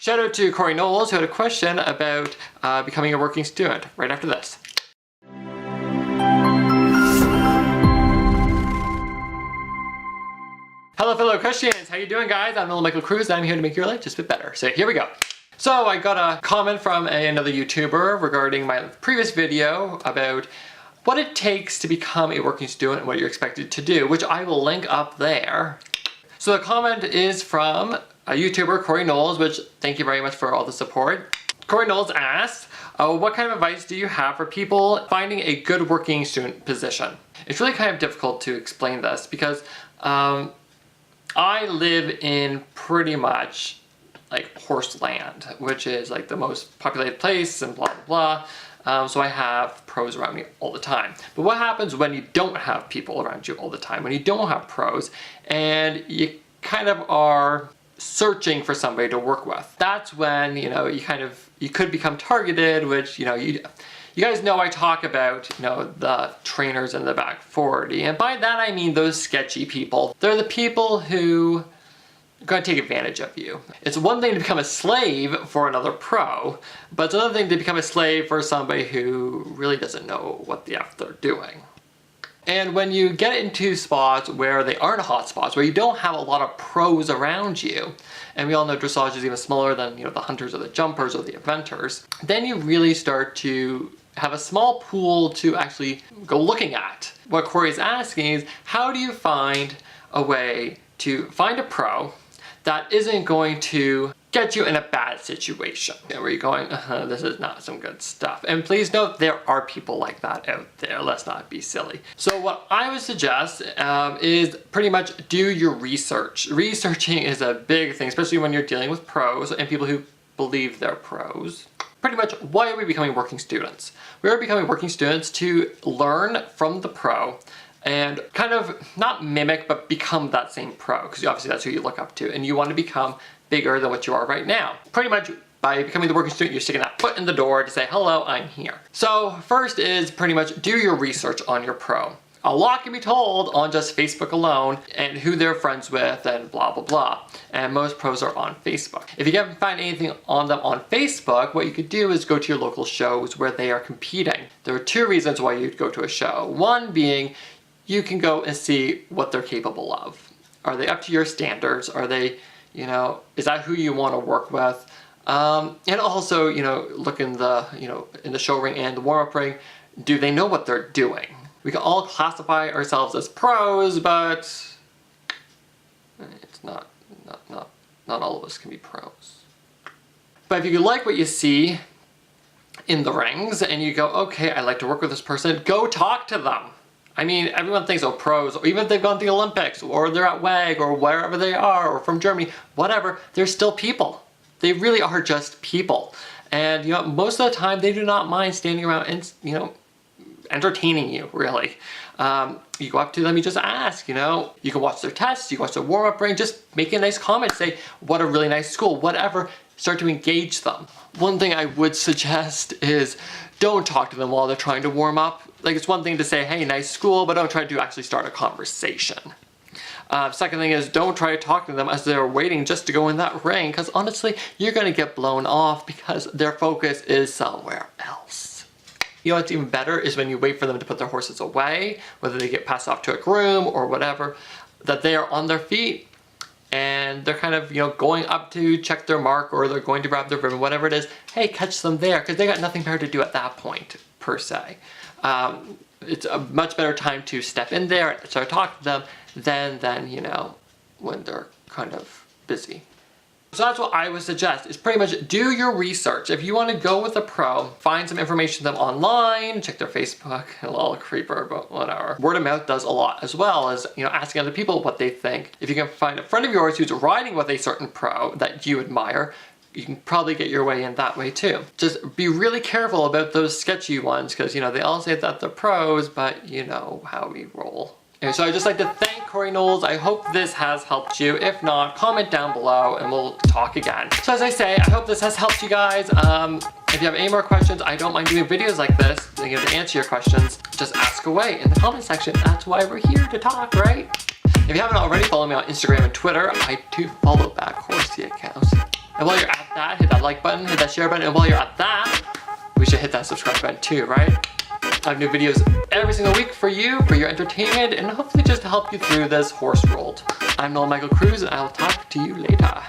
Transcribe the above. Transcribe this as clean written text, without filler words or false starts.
Shout out to Corey Knowles who had a question about becoming a working student right after this. Hello fellow Christians, how you doing guys? I'm Nolan M Cruz and I'm here to make your life just a bit better. So here we go. So I got a comment from another YouTuber regarding my previous video about what it takes to become a working student and what you're expected to do, which I will link up there. So the comment is from a YouTuber, Corey Knowles, which thank you very much for all the support. Corey Knowles asked, what kind of advice do you have for people finding a good working student position? It's really kind of difficult to explain this because I live in pretty much like horse land, which is like the most populated place and blah, blah, blah. So I have pros around me all the time. But what happens when you don't have people around you all the time? When you don't have pros and you kind of are searching for somebody to work with. That's when, you know, you could become targeted, which, you know, you guys know I talk about, you know, the trainers in the back 40. And by that I mean those sketchy people. They're the people who are going to take advantage of you. It's one thing to become a slave for another pro, but it's another thing to become a slave for somebody who really doesn't know what the F they're doing. And when you get into spots where they aren't hot spots, where you don't have a lot of pros around you, and we all know dressage is even smaller than, you know, the hunters or the jumpers or the eventers, then you really start to have a small pool to actually go looking at. What Corey's asking is, how do you find a way to find a pro that isn't going to get you in a bad situation where you're going, this is not some good stuff. And please note, there are people like that out there. Let's not be silly. So what I would suggest is pretty much do your research. Researching is a big thing, especially when you're dealing with pros and people who believe they're pros. Pretty much, why are we becoming working students? We are becoming working students to learn from the pro and kind of not mimic, but become that same pro, because obviously that's who you look up to, and you want to become bigger than what you are right now. Pretty much by becoming the working student, you're sticking that foot in the door to say, hello, I'm here. So first is pretty much do your research on your pro. A lot can be told on just Facebook alone and who they're friends with and blah, blah, blah. And most pros are on Facebook. If you can't find anything on them on Facebook, what you could do is go to your local shows where they are competing. There are two reasons why you'd go to a show. One being, you can go and see what they're capable of. Are they up to your standards? Are they, you know, is that who you want to work with? And also, you know, look in the, you know, in the show ring and the warm-up ring, do they know what they're doing? We can all classify ourselves as pros, but it's not all of us can be pros. But if you like what you see in the rings and you go, okay, I like to work with this person, go talk to them. I mean, everyone thinks, oh, pros, or even if they've gone to the Olympics, or they're at WAG, or wherever they are, or from Germany, whatever, they're still people. They really are just people. And, you know, most of the time, they do not mind standing around and, you know, entertaining you, really. You go up to them, you just ask, you know. You can watch their tests, you can watch their warm-up ring, just make a nice comment, say, what a really nice school, whatever. Start to engage them. One thing I would suggest is don't talk to them while they're trying to warm up. Like, it's one thing to say, hey, nice school, but don't try to actually start a conversation. Second thing is, don't try to talk to them as they're waiting just to go in that ring, because honestly, you're going to get blown off because their focus is somewhere else. You know what's even better is when you wait for them to put their horses away, whether they get passed off to a groom or whatever, that they are on their feet and they're kind of, you know, going up to check their mark, or they're going to grab their ribbon, whatever it is. Hey, catch them there, because they got nothing better to do at that point, per se. It's a much better time to step in there and start talking to them than, you know, when they're kind of busy. So that's what I would suggest, is pretty much do your research. If you want to go with a pro, find some information on them online, check their Facebook, a little creeper, but whatever. Word of mouth does a lot, as well as, you know, asking other people what they think. If you can find a friend of yours who's riding with a certain pro that you admire, you can probably get your way in that way too. Just be really careful about those sketchy ones, because, you know, they all say that they're pros, but you know how we roll. And so I'd just like to thank Corey Knowles. I hope this has helped you. If not, comment down below and we'll talk again. So as I say, I hope this has helped you guys. If you have any more questions, I don't mind doing videos like this to answer your questions. Just ask away in the comment section. That's why we're here to talk, right? If you haven't already, follow me on Instagram and Twitter. I do follow back horsey accounts. And while you're at that, hit that like button, hit that share button, and while you're at that, we should hit that subscribe button too, right? I have new videos every single week for you, for your entertainment, and hopefully just to help you through this horse world. I'm Nolan M Cruz, and I will talk to you later.